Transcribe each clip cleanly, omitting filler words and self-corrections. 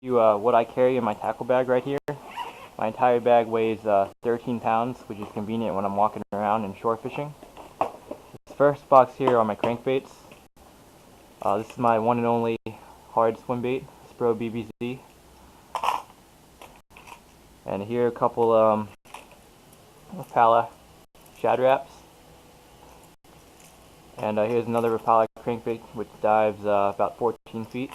you what I carry in my tackle bag right here. My entire bag weighs 13 pounds, which is convenient when I'm walking around and shore fishing. This first box here are my crankbaits. This is my one and only hard swim bait, Spro BBZ. And here are a couple Rapala shad wraps. And here's another Rapala crankbait which dives about 14 feet.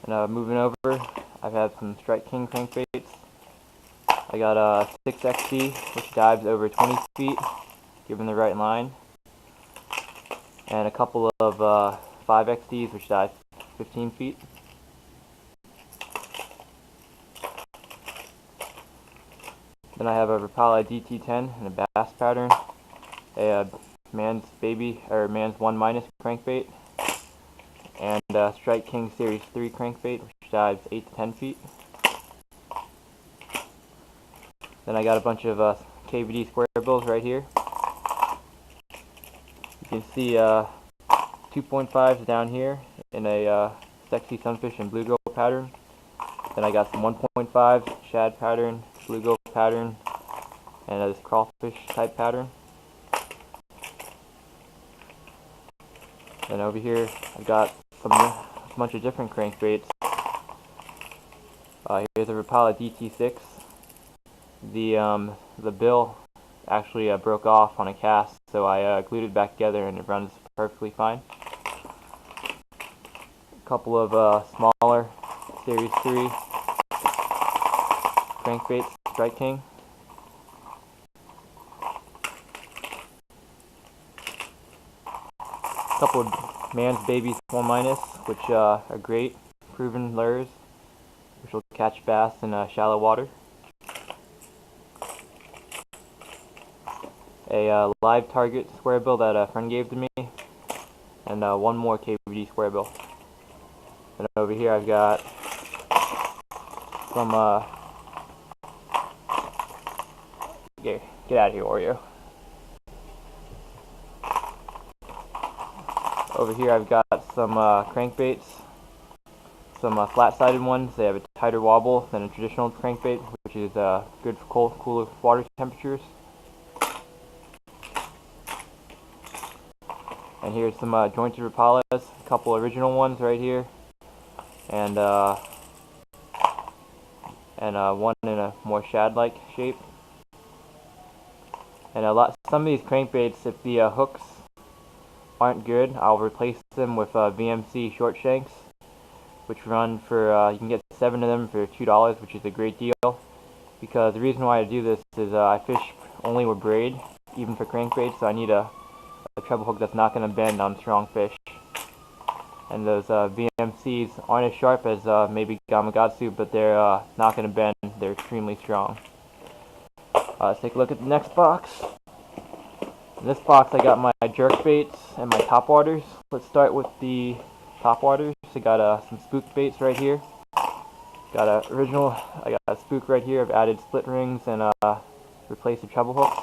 And moving over, I've had some Strike King crankbaits. I got a 6XD which dives over 20 feet, given the right line. And a couple of 5XDs which dive 15 feet. Then I have a Rapala DT10 in a bass pattern, a man's 1- crankbait, and a Strike King Series 3 crankbait which dives 8 to 10 feet. Then I got a bunch of KVD square bills right here. You can see 2.5s down here in a sexy sunfish and bluegill pattern. Then I got some 1.5 shad pattern, bluegill pattern, and this crawfish type pattern. Then over here I've got a bunch of different crankbaits. Here's a Rapala DT6. The bill actually broke off on a cast, so I glued it back together and it runs perfectly fine. A couple of smaller Series 3 crankbaits, Strike King. A couple of Man's Babies 1-, which are great, proven lures, which will catch bass in shallow water. A live target square bill that a friend gave to me, and one more KVD square bill. And over here I've got some get out of here, Oreo. Over here I've got some crankbaits, some flat-sided ones. They have a tighter wobble than a traditional crankbait, which is good for cooler water temperatures. And here's some jointed Rapalas, a couple original ones right here, and one in a more shad-like shape. And some of these crankbaits, if the hooks aren't good, I'll replace them with VMC short shanks, which run for you can get 7 of them for $2, which is a great deal. Because the reason why I do this is I fish only with braid, even for crankbaits, so I need a treble hook that's not going to bend on strong fish. And those VMCs aren't as sharp as maybe Gamakatsu, but they're not going to bend. They're extremely strong. Let's take a look at the next box. In this box I got my jerk baits and my top waters. Let's start with the top waters. I got some spook baits right here. I got a spook right here. I've added split rings and replaced the treble hooks.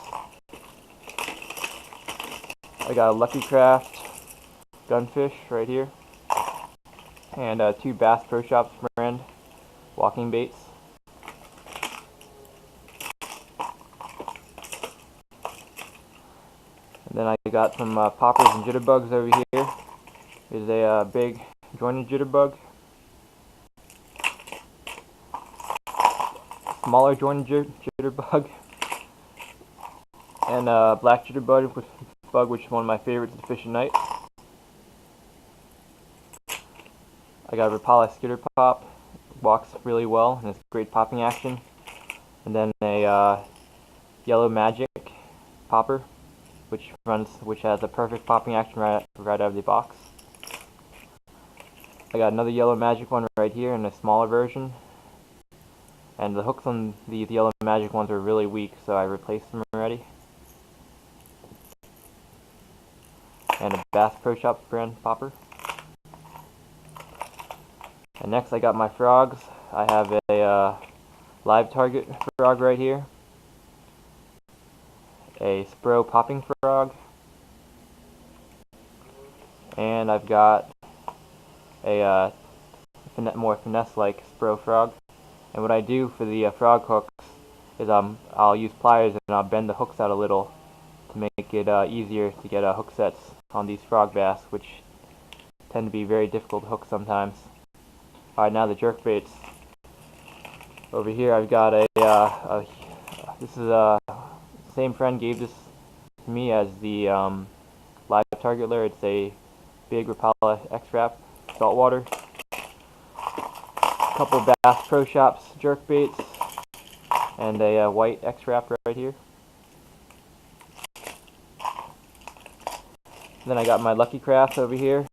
I got a Lucky Craft gunfish right here, and 2 Bass Pro Shops brand walking baits. And then I got some poppers and jitterbugs over here. Here's a big jointed jitterbug, smaller jointed jitterbug, and a black jitterbug, which is one of my favorites to fish at night. I got a Rapala Skitter Pop, walks really well and has great popping action. And then a Yellow Magic popper, which has a perfect popping action right out of the box. I got another Yellow Magic one right here in a smaller version. And the hooks on these Yellow Magic ones are really weak, so I replaced them already. And a Bass Pro Shops brand popper. And next I got my frogs. I have a live target frog right here, a Spro popping frog, and I've got a more finesse-like Spro frog. And what I do for the frog hooks is I'll use pliers and I'll bend the hooks out a little to make it easier to get hook sets on these frog bass, which tend to be very difficult to hook sometimes. Alright, now the jerk baits. Over here I've got this is same friend gave this to me as the live target lure. It's a big Rapala X-Wrap saltwater. A couple Bass Pro Shops jerk baits and a white X-Wrap right here. Then I got my Lucky Craft over here.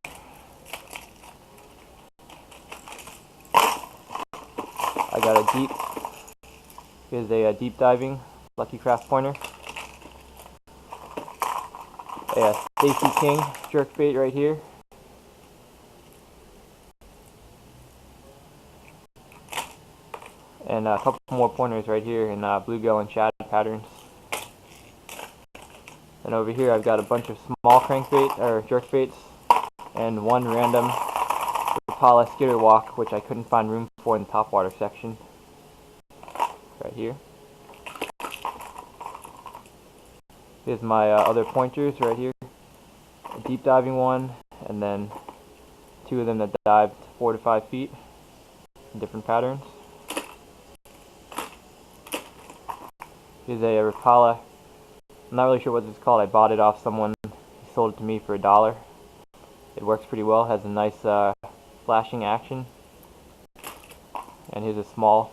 I got here's a deep diving Lucky Craft pointer. A Stacy King jerk bait right here. And a couple more pointers right here in bluegill and shad patterns. And over here I've got a bunch of small crankbait or jerk baits and one random Rapala skitter walk, which I couldn't find room for in the topwater section. Right here. Here's my other pointers right here. A deep diving one, and then two of them that dive 4 to 5 feet in different patterns. Here's a Rapala. I'm not really sure what this is called. I bought it off someone. He sold it to me for $1. It works pretty well. Has a nice flashing action. And here's a small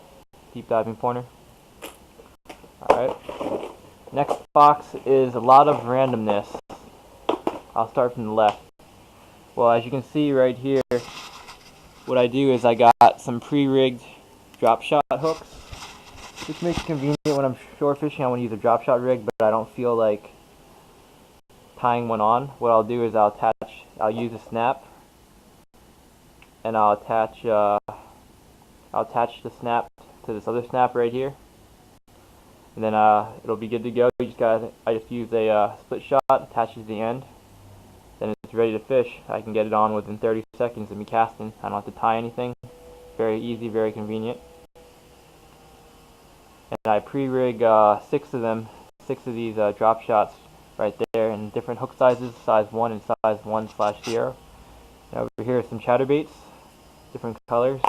deep diving pointer. Alright. Next box is a lot of randomness. I'll start from the left. Well, as you can see right here, what I do is I got some pre-rigged drop shot hooks, which makes it convenient when I'm shore fishing. I want to use a drop shot rig, but I don't feel like tying one on. What I'll do is I'll use a snap, and I'll attach the snap to this other snap right here, and then it'll be good to go. I just use a split shot, attach it to the end, then it's ready to fish. I can get it on within 30 seconds of me casting. I don't have to tie anything. Very easy, very convenient. And I pre-rig 6 of these drop shots right there in different hook sizes, size 1 and size 1/0. And over here are some chatterbaits, different colors.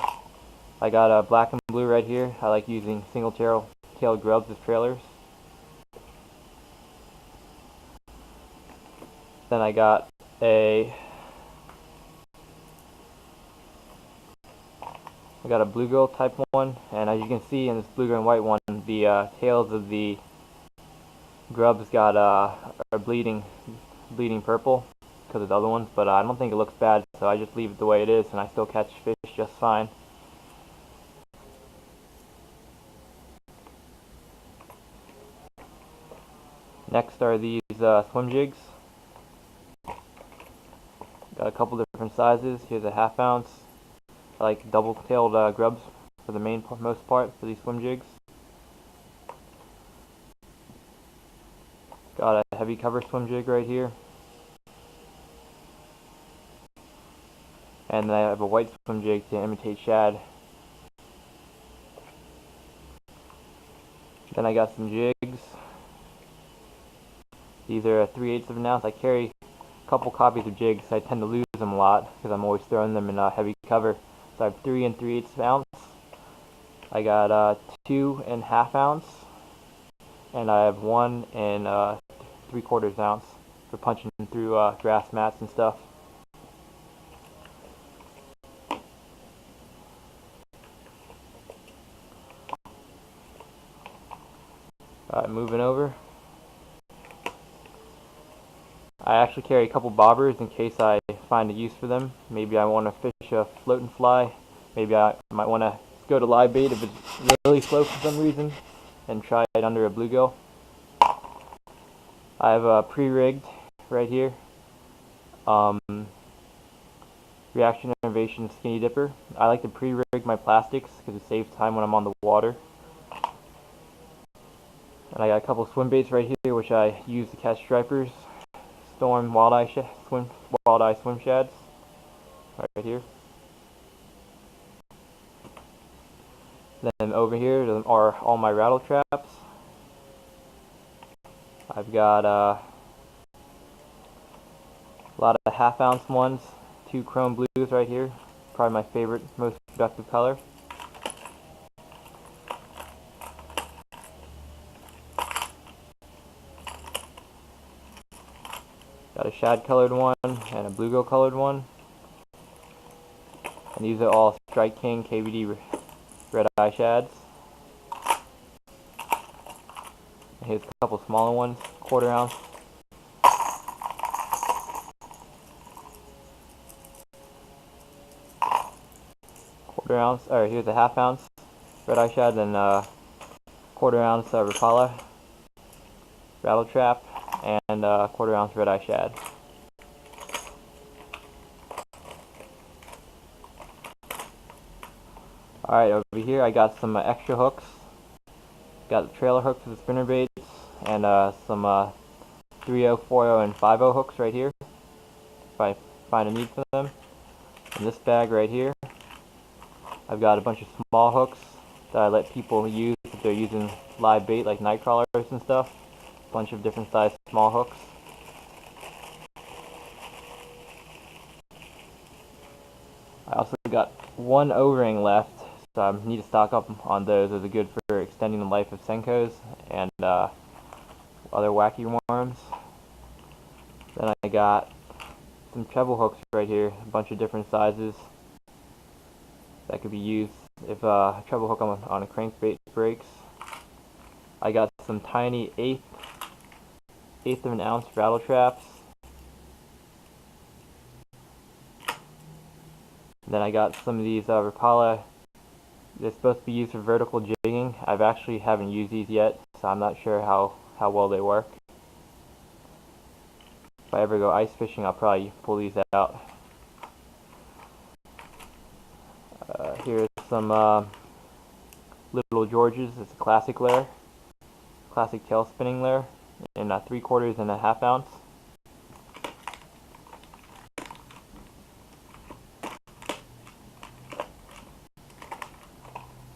I got black and blue right here. I like using single-tailed grubs as trailers. Then I got a bluegill type one, and as you can see in this bluegill and white one, the tails of the grubs are bleeding purple because of the other ones, but I don't think it looks bad, so I just leave it the way it is, and I still catch fish just fine. Next are these swim jigs. Got a couple different sizes. Here's a 1/2 ounce. I like double-tailed grubs for the most part for these swim jigs. Got a heavy cover swim jig right here. And I have a white swim jig to imitate shad. Then I got some jigs. These are 3/8 of an ounce. I carry a couple copies of jigs. I tend to lose them a lot because I'm always throwing them in heavy cover. So I have 3 3/8 ounce. I got 2 1/2 ounce, and I have 1 3/4 ounce for punching through grass mats and stuff. Alright, moving over. I actually carry a couple bobbers in case I find a use for them. Maybe I want to fish a float and fly. Maybe I might want to go to live bait if it's really slow for some reason and try it under a bluegill. I have a pre-rigged right here Reaction Innovation Skinny Dipper. I like to pre-rig my plastics because it saves time when I'm on the water. And I got a couple swim baits right here which I use to catch stripers. Storm walleye swim shads right here. Then over here are all my rattle traps. I've got a lot of half-ounce ones, 2 chrome blues right here, probably my favorite, most productive color. Got a shad colored one and a bluegill colored one. And these are all Strike King KVD red eye shads. And here's a couple smaller ones, 1/4 ounce. Or here's a 1/2 ounce red eye shad and 1/4 ounce Rapala rattle trap and 1/4 ounce red eye shad. Alright, over here I got some extra hooks. Got the trailer hooks for the spinner baits and some 3.0, 4.0, and 5.0 hooks right here, if I find a need for them. In this bag right here, I've got a bunch of small hooks that I let people use if they're using live bait like night crawlers and stuff. A bunch of different sized small hooks. I also got 1 O-ring left, so I need to stock up on those. Those are good for extending the life of Senkos and other wacky worms. Then I got some treble hooks right here, a bunch of different sizes that could be used if a treble hook on a crankbait breaks. I got some tiny eighth of an ounce rattle traps. Then I got some of these Rapala. They're supposed to be used for vertical jigging. I've actually haven't used these yet, so I'm not sure how well they work. If I ever go ice fishing, I'll probably pull these out. Here's some Little Georges. It's a classic lure, classic tail spinning lure, in 3/4 and a 1/2 ounce.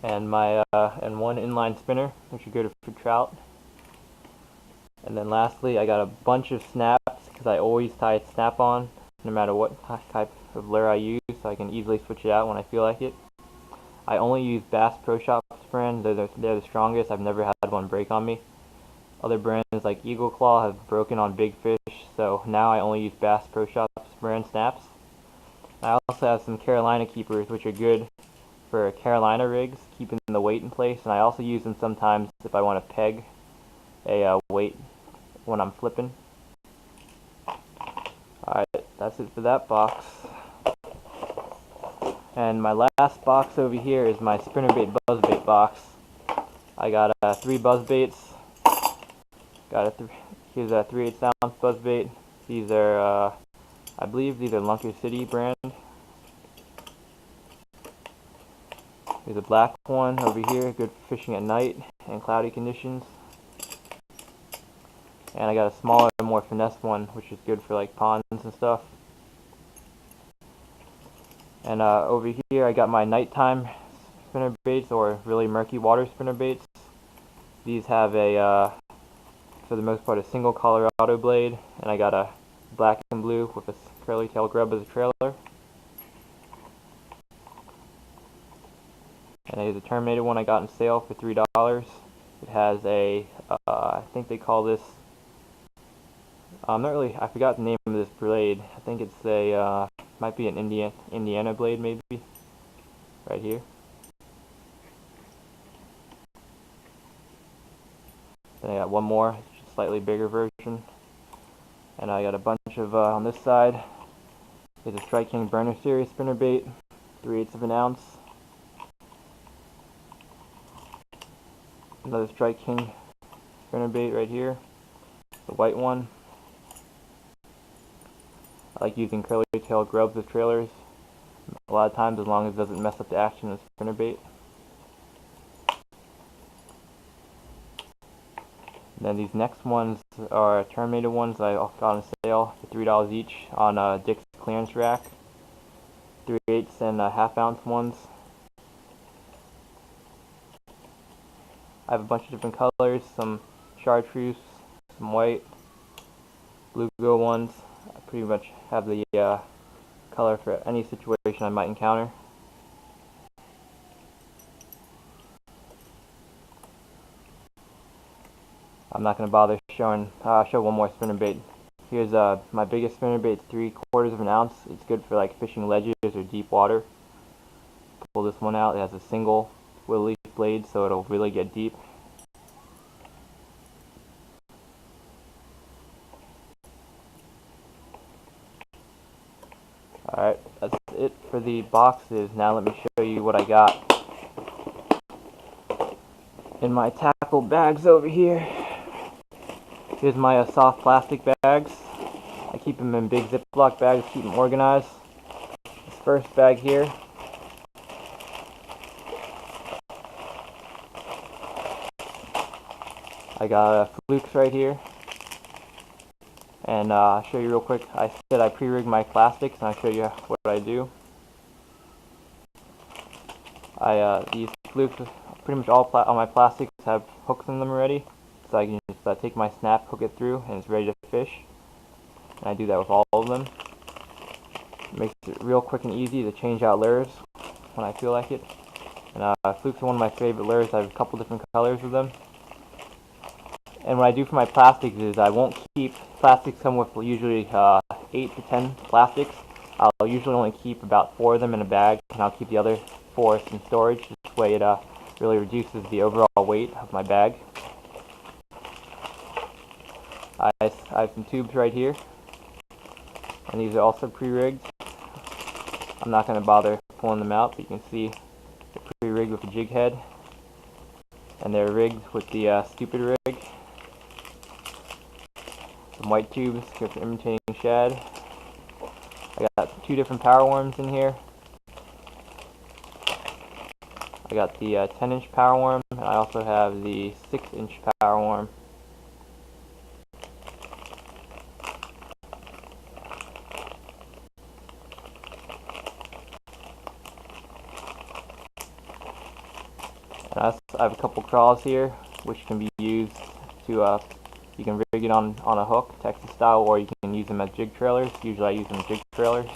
And my and 1 inline spinner, which is good for trout. And then lastly, I got a bunch of snaps because I always tie a snap on, no matter what type of lure I use, so I can easily switch it out when I feel like it. I only use Bass Pro Shops brand. They're the strongest. I've never had one break on me. Other brands like Eagle Claw have broken on big fish, so now I only use Bass Pro Shops brand snaps. I also have some Carolina keepers, which are good for Carolina rigs, keeping the weight in place, and I also use them sometimes if I want to peg a weight when I'm flipping. Alright, that's it for that box. And my last box over here is my spinnerbait buzzbait box. I got 3 buzzbaits. Here's a 3/8 ounce buzzbait. These are, I believe these are Lunker City brand. There's a black one over here, good for fishing at night and cloudy conditions. And I got a smaller, more finesse one, which is good for like ponds and stuff. And over here I got my nighttime spinner baits, or really murky water spinner baits. These have a, for the most part, a single Colorado blade, and I got a black and blue with a curly tail grub as a trailer. And there's a terminated one I got on sale for $3. It has a, I think they call this, I forgot the name of this blade. I think it's a, might be an Indiana blade maybe, right here. Then I got one more, slightly bigger version. And I got a bunch of, on this side, there's a Strike King Burner Series spinnerbait, 3/8 of an ounce. Another Strike King spinnerbait right here, the white one. I like using curly tail grubs with trailers a lot of times, as long as it doesn't mess up the action of the spinnerbait. And then these next ones are terminated ones I got on sale for $3 each on Dick's clearance rack. 3/8 and 1/2 ounce ones. I have a bunch of different colors, some chartreuse, some white, bluegill ones. I pretty much have the color for any situation I might encounter. I'm not going to bother showing, show one more spinnerbait. Here's my biggest spinnerbait, it's 3/4 of an ounce. It's good for like fishing ledges or deep water. Pull this one out, it has a single willow leaf blade, so it'll really get deep. Alright, that's it for the boxes. Now let me show you what I got in my tackle bags over here. Here's my soft plastic bags. I keep them in big Ziploc bags, keep them organized. This first bag here, I got flukes right here. And I'll show you real quick. I said I pre-rigged my plastics, and I'll show you what I do. These flukes, pretty much all my plastics have hooks in them already, so I can just take my snap, hook it through, and it's ready to fish. And I do that with all of them. It makes it real quick and easy to change out lures when I feel like it. And flukes are one of my favorite lures. I have a couple different colors of them. And what I do for my plastics is I won't keep, plastics come with usually 8 to 10 plastics. I'll usually only keep about 4 of them in a bag, and I'll keep the other 4 in storage. This way it really reduces the overall weight of my bag. I have some tubes right here, and these are also pre-rigged. I'm not going to bother pulling them out, but you can see they're pre-rigged with a jig head, and they're rigged with the stupid rig. Some white tubes here for imitating shad. I got 2 different power worms in here. I got the 10-inch power worm, and I also have the 6-inch power worm. And I have a couple crawls here, which can be used to you can rig it on a hook, Texas style, or you can use them as jig trailers. Usually I use them as jig trailers.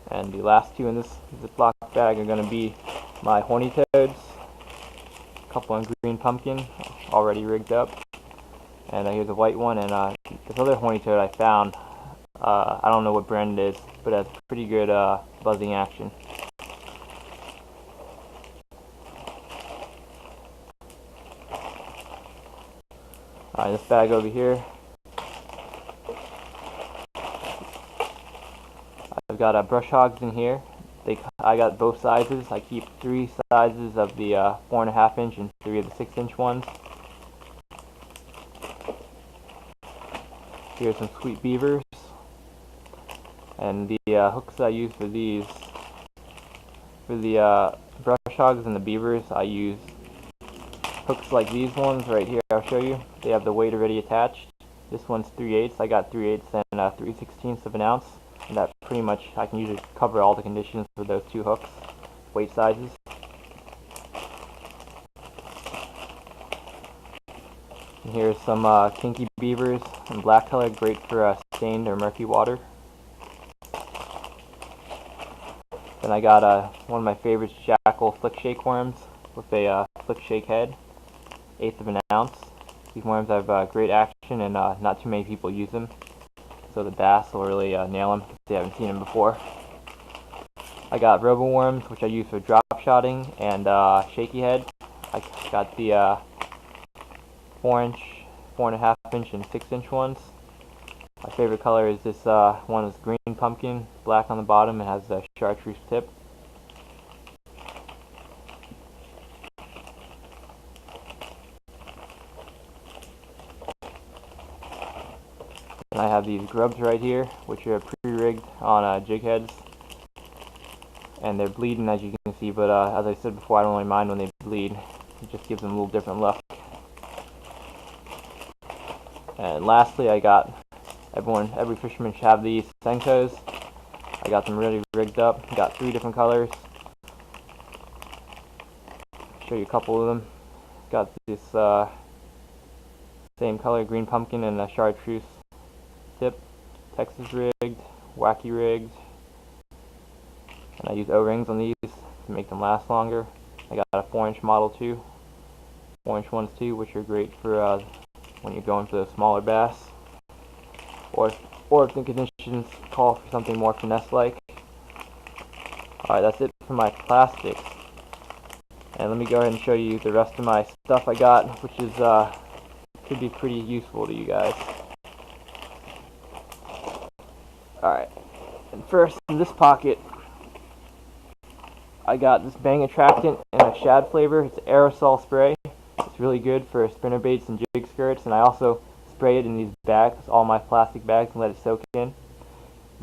And the last 2 in this Ziploc bag are going to be my horny toads. A couple on green pumpkin, already rigged up. And here's a white one, and this other horny toad I found, I don't know what brand it is, but it has pretty good buzzing action. This bag over here, I've got brush hogs in here. I got both sizes. I keep 3 sizes of the 4.5 inch and 3 of the 6-inch ones. Here's some sweet beavers, and the hooks I use for these, for the brush hogs and the beavers, I use hooks like these ones right here. I'll show you. They have the weight already attached. This one's 3/8. I got 3/8 and 3/16 of an ounce, and that pretty much I can usually cover all the conditions for those 2 hooks, weight sizes. And here's some kinky beavers in black color, great for stained or murky water. Then I got one of my favorites, Jackall flick shake worms with a flick shake head, 1/8 of an ounce. These worms have great action, and not too many people use them, so the bass will really nail them if they haven't seen them before. I got robo worms, which I use for drop shotting and shaky head. I got the 4-inch, 4.5 inch, and 6-inch ones. My favorite color is this one is green pumpkin, black on the bottom, and has a chartreuse tip. And I have these grubs right here, which are pre-rigged on jig heads. And they're bleeding, as you can see, but as I said before, I don't really mind when they bleed. It just gives them a little different look. And lastly, I got every fisherman should have these Senkos. I got them really rigged up. Got 3 different colors. Show you a couple of them. Got this same color, green pumpkin, and a chartreuse tip. Texas rigged, wacky rigged, and I use O-rings on these to make them last longer. I got a 4-inch model too, 4-inch ones too, which are great for when you're going for the smaller bass, or if the conditions call for something more finesse-like. Alright, that's it for my plastics. And let me go ahead and show you the rest of my stuff I got, which is could be pretty useful to you guys. Alright, and first in this pocket, I got this Bang Attractant in a shad flavor. It's aerosol spray. It's really good for spinner baits and jig skirts, and I also spray it in these bags, all my plastic bags, and let it soak in.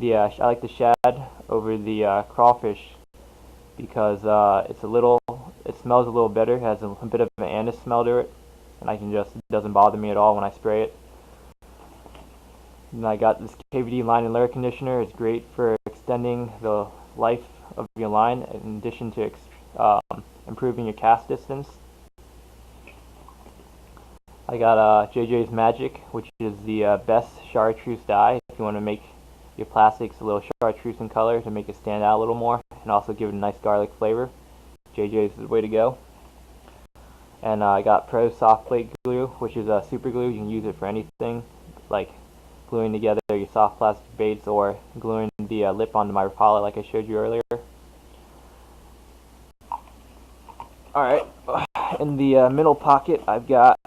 I like the shad over the crawfish because it smells a little better. It has a bit of an anise smell to it, and it doesn't bother me at all when I spray it. And I got this KVD line and lure conditioner. It's great for extending the life of your line in addition to improving your cast distance. I got JJ's Magic, which is the best chartreuse dye if you want to make your plastics a little chartreuse in color to make it stand out a little more and also give it a nice garlic flavor. JJ's is the way to go. And I got Pro Soft Plate Glue, which is a super glue. You can use it for anything, like gluing together your soft plastic baits or gluing the lip onto my Rapala like I showed you earlier. Alright, in the middle pocket I've got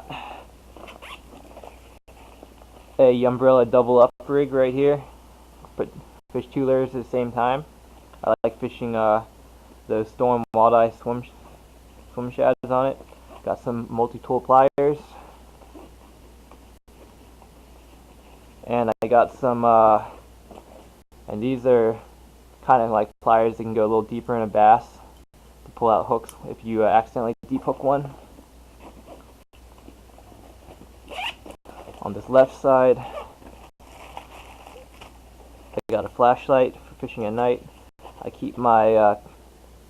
a umbrella double up rig right here. Fish 2 lures at the same time. I like fishing those Storm Walleye swim shads on it. Got some multi-tool pliers. And I got some, and these are kind of like pliers that can go a little deeper in a bass to pull out hooks if you accidentally deep hook one. On this left side, I got a flashlight for fishing at night. I keep my,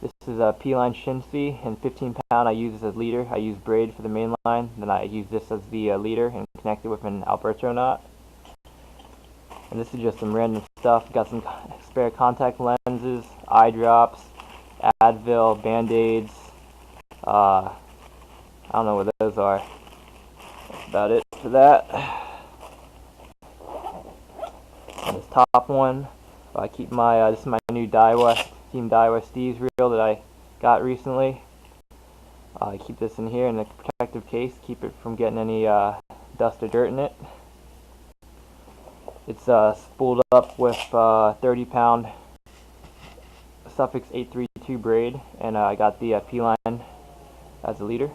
this is a P-line Shinsi, and 15 pound I use this as leader. I use braid for the main line, then I use this as the leader and connect it with an Alberto knot. And this is just some random stuff. Got some spare contact lenses, eye drops, Advil, Band-Aids. I don't know what those are. That's about it for that. And this top one, I keep my, this is my new Daiwa, Team Daiwa Steve's reel that I got recently. I keep this in here in a protective case, keep it from getting any dust or dirt in it. It's spooled up with 30 pound Suffix 832 braid, and I got the P-line as a leader.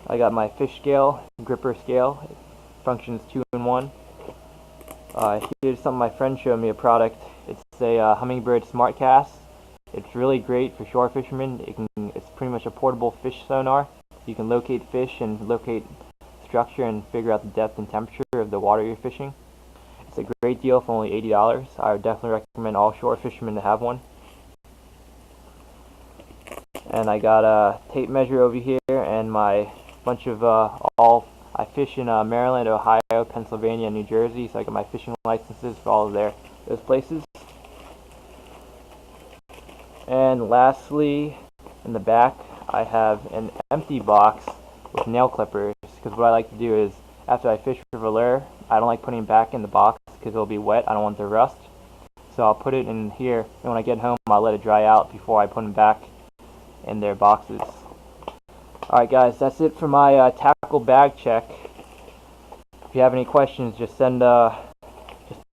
I got my fish scale, gripper scale. It functions 2 in 1. Here's something my friend showed me, a product. It's a Humminbird Smart Cast. It's really great for shore fishermen. It's pretty much a portable fish sonar. You can locate fish and locate structure and figure out the depth and temperature of the water you're fishing. It's a great deal for only $80. I would definitely recommend all shore fishermen to have one. And I got a tape measure over here and my bunch of I fish in Maryland, Ohio, Pennsylvania, and New Jersey, so I got my fishing licenses for all of those places. And lastly, in the back, I have an empty box with nail clippers, because what I like to do is, after I fish with a lure, I don't like putting it back in the box because it'll be wet. I don't want it to rust. So I'll put it in here, and when I get home, I'll let it dry out before I put them back in their boxes. Alright guys, that's it for my tackle bag check. If you have any questions, just send